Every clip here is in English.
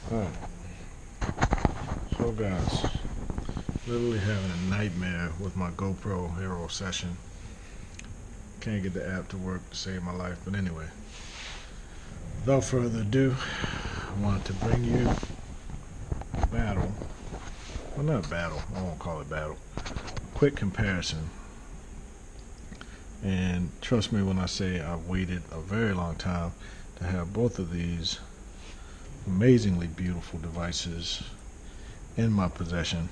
Alright, so guys, literally having a nightmare with my GoPro Hero session. Can't get the app to work to save my life, but anyway, without further ado, I wanted to bring you a battle. Well, not battle, I won't call it battle. Quick comparison. And trust me when I say I've waited a very long time to have both of these amazingly beautiful devices in my possession,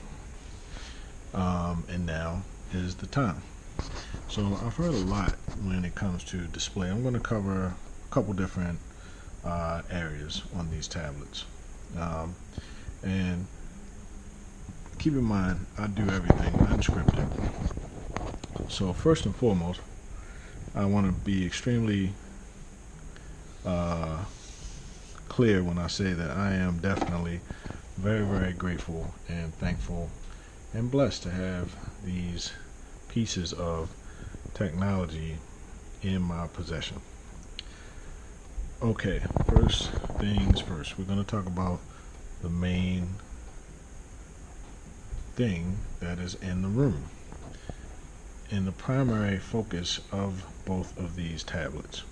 and now is the time. So I've heard a lot when it comes to display. I'm going to cover a couple different areas on these tablets, and keep in mind I do everything unscripted. So first and foremost, I want to be extremely clear when I say that I am definitely very grateful and thankful and blessed to have these pieces of technology in my possession. Okay, first things first, we're going to talk about the main thing that is in the room and the primary focus of both of these tablets: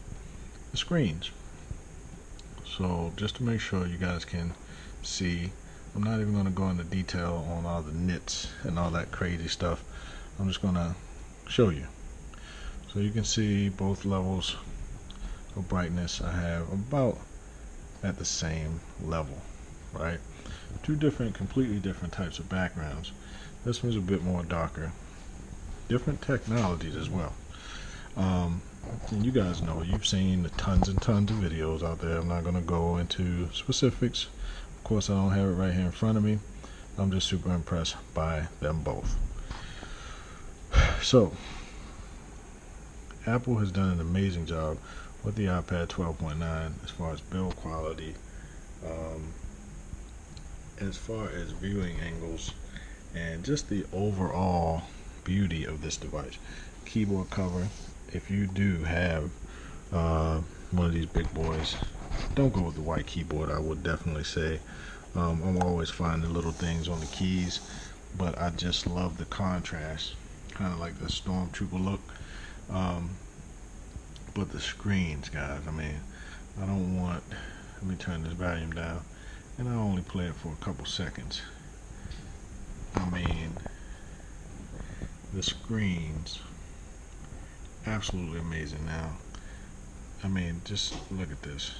the screens. So just to make sure you guys can see, I'm not even going to go into detail on all the nits and all that crazy stuff. I'm just going to show you. So you can see both levels of brightness I have about at the same level, right? Two different, completely different types of backgrounds. This one's a bit more darker. Different technologies as well. And you guys know, you've seen tons and tons of videos out there. I'm not going to go into specifics. Of course, I don't have it right here in front of me. I'm just super impressed by them both. So, Apple has done an amazing job with the iPad 12.9 as far as build quality, as far as viewing angles, and just the overall beauty of this device. Keyboard cover, if you do have one of these big boys, don't go with the white keyboard. I would definitely say I'm always finding little things on the keys, but I just love the contrast, kind of like the Stormtrooper look. But the screens, guys, I mean, I don't want, let me turn this volume down, and I only play it for a couple seconds. I mean, the screens, absolutely amazing. Now, I mean, just look at this.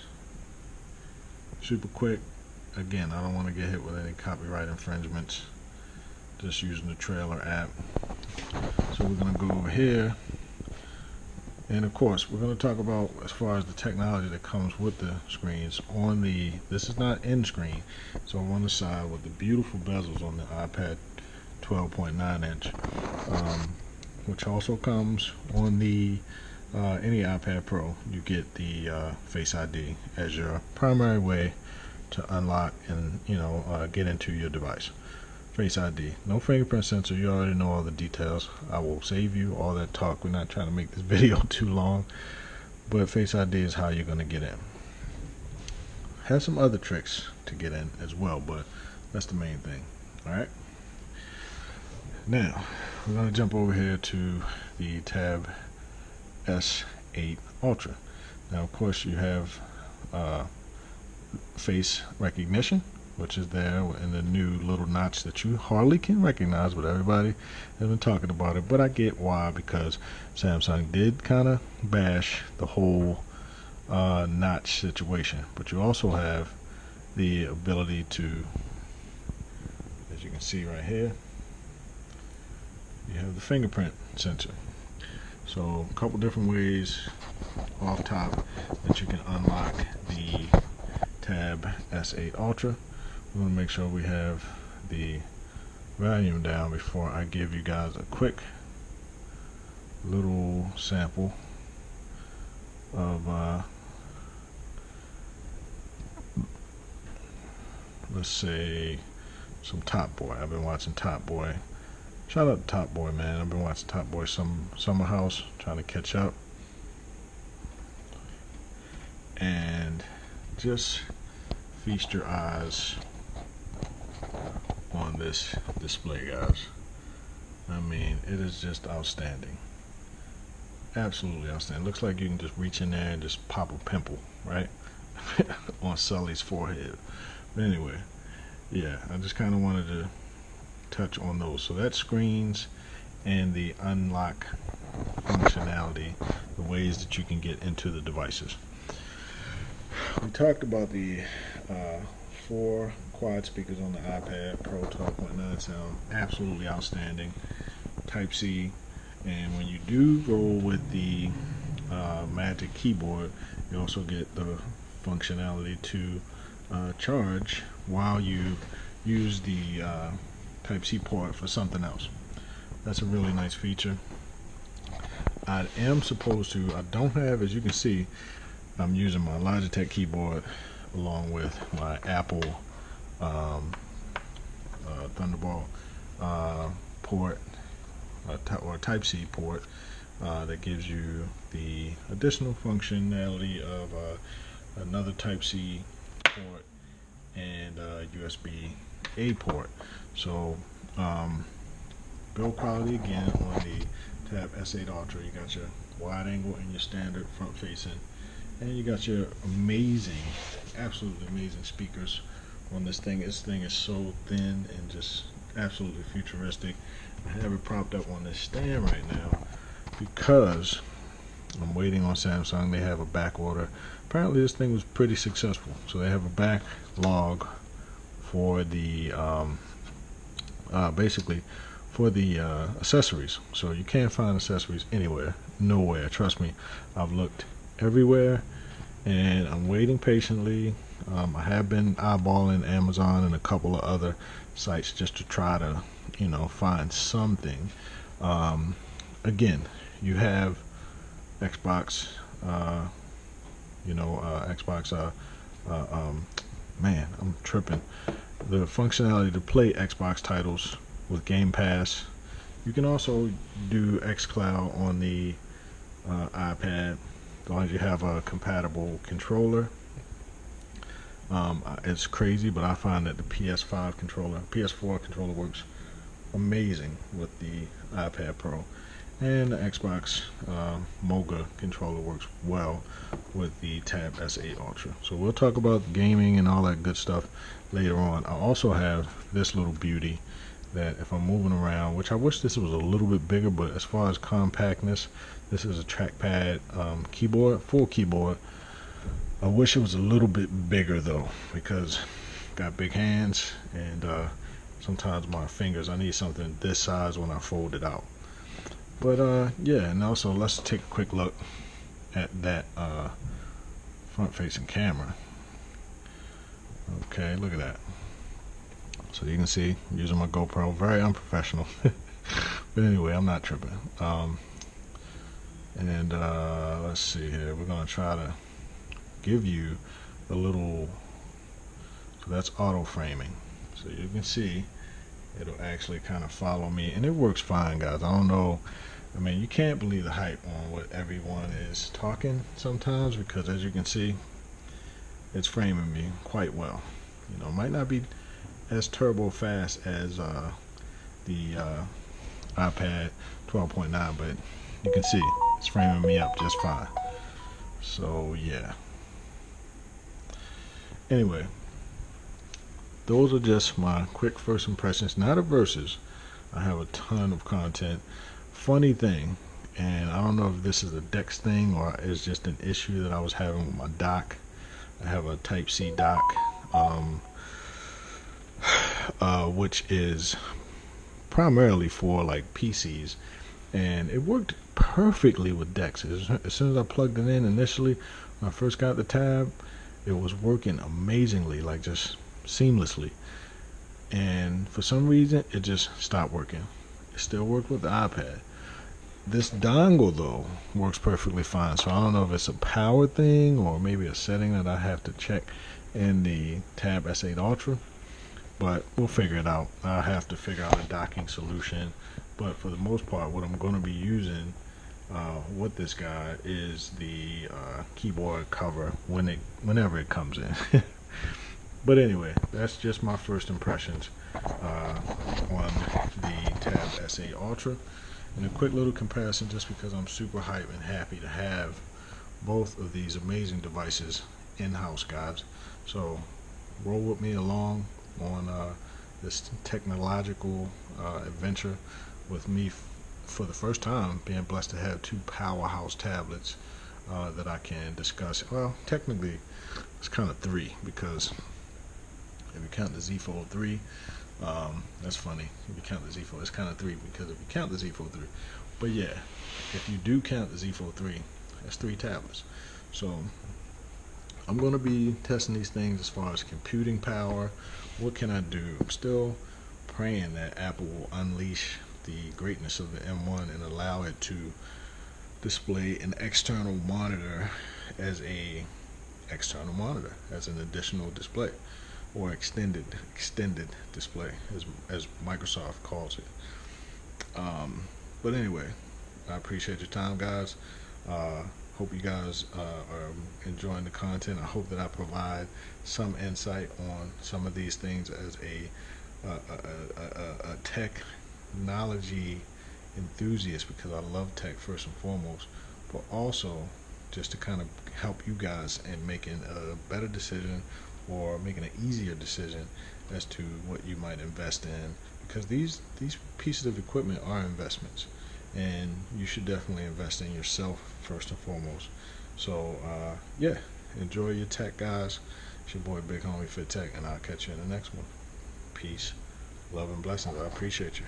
Super quick. Again, I don't want to get hit with any copyright infringements. Just using the Trailer app. So we're going to go over here. And of course, we're going to talk about as far as the technology that comes with the screens. On the, this is not in screen. So on the side with the beautiful bezels on the iPad 12.9 inch. Which also comes on the any iPad Pro. You get the Face ID as your primary way to unlock and get into your device. Face ID, no fingerprint sensor. You already know all the details. I will save you all that talk. We're not trying to make this video too long, but Face ID is how you're going to get in. Has some other tricks to get in as well, but that's the main thing. All right. Now, we're going to jump over here to the Tab S8 Ultra. Now, of course, you have face recognition, which is there in the new little notch that you hardly can recognize, but everybody has been talking about it. But I get why, because Samsung did kind of bash the whole notch situation. But you also have the ability to, as you can see right here, you have the fingerprint sensor. So a couple different ways off top that you can unlock the Tab S8 Ultra. We want to make sure we have the volume down before I give you guys a quick little sample of let's say some Top Boy. I've been watching Top Boy. Shout out to Top Boy, man. I've been watching Top Boy Summer House, trying to catch up. And just feast your eyes on this display, guys. I mean, it is just outstanding. Absolutely outstanding. Looks like you can just reach in there and just pop a pimple, right? On Sully's forehead. But anyway, yeah, I just kind of wanted to touch on those. So that screens and the unlock functionality, the ways that you can get into the devices. We talked about the 4 quad speakers on the iPad Pro 12.9 sound absolutely outstanding. Type-C, and when you do roll with the Magic Keyboard, you also get the functionality to charge while you use the Type-C port for something else. That's a really nice feature. I don't have, as you can see, I'm using my Logitech keyboard along with my Apple Thunderbolt port or Type-C port that gives you the additional functionality of another Type-C port and USB-A port. So build quality again on the Tab S8 Ultra. You got your wide angle and your standard front facing, and you got your amazing, absolutely amazing speakers on this thing. This thing is so thin and just absolutely futuristic. I have it propped up on this stand right now because I'm waiting on Samsung. They have a back order. Apparently this thing was pretty successful, so they have a backlog for the basically for the accessories. So you can't find accessories anywhere, nowhere. Trust me, I've looked everywhere and I'm waiting patiently. I have been eyeballing Amazon and a couple of other sites just to try to, you know, find something. Again, you have Xbox, man, I'm tripping. The functionality to play Xbox titles with Game Pass. You can also do xCloud on the iPad as long as you have a compatible controller. It's crazy, but I find that the PS4 controller works amazing with the iPad Pro, and the Xbox Moga controller works well with the Tab S8 Ultra. So we'll talk about gaming and all that good stuff later on. I also have this little beauty that if I'm moving around, which I wish this was a little bit bigger, but as far as compactness, this is a trackpad keyboard, full keyboard. I wish it was a little bit bigger though, because I've got big hands and sometimes my fingers, I need something this size when I fold it out. But yeah, and also let's take a quick look at that front facing camera. Okay, look at that. So you can see I'm using my GoPro, very unprofessional. But anyway, I'm not tripping. Let's see here, we're gonna try to give you a little, so that's auto framing, so you can see it'll actually kind of follow me, and it works fine, guys. I don't know, I mean, you can't believe the hype on what everyone is talking sometimes, because as you can see, it's framing me quite well. You know, it might not be as turbo fast as the iPad 12.9, but you can see it's framing me up just fine. So yeah, anyway, those are just my quick first impressions, not a versus. I have a ton of content. Funny thing, and I don't know if this is a DeX thing or it's just an issue that I was having with my dock. I have a Type-C dock, which is primarily for like PCs, and it worked perfectly with DeX. As soon as I plugged it in initially, when I first got the tab, it was working amazingly, like just seamlessly. And for some reason, it just stopped working. It still worked with the iPad. This dongle though works perfectly fine, so I don't know if it's a power thing or maybe a setting that I have to check in the Tab S8 Ultra, but we'll figure it out. I'll have to figure out a docking solution, but for the most part, what I'm going to be using with this guy is the keyboard cover whenever it comes in. But anyway, that's just my first impressions on the Tab S8 Ultra. And a quick little comparison, just because I'm super hyped and happy to have both of these amazing devices in-house, guys. So roll with me along on this technological adventure with me for the first time, being blessed to have two powerhouse tablets that I can discuss. Well, technically it's kind of three, because if you count the Z Fold 3, that's funny. If you count the Z Fold, it's kind of three, because if you count the Z Fold 3, but yeah, if you do count the Z Fold 3, that's three tablets. So I'm going to be testing these things as far as computing power. What can I do? I'm still praying that Apple will unleash the greatness of the M1 and allow it to display an external monitor as an additional display, or extended display, as Microsoft calls it. But anyway, I appreciate your time, guys. Hope you guys are enjoying the content. I hope that I provide some insight on some of these things as a technology enthusiast, because I love tech first and foremost, but also just to kind of help you guys in making a better decision, or making an easier decision as to what you might invest in, because these pieces of equipment are investments, and you should definitely invest in yourself first and foremost. So yeah, enjoy your tech, guys. It's your boy Big Homie Fit Tech, and I'll catch you in the next one. Peace, love, and blessings. I appreciate you.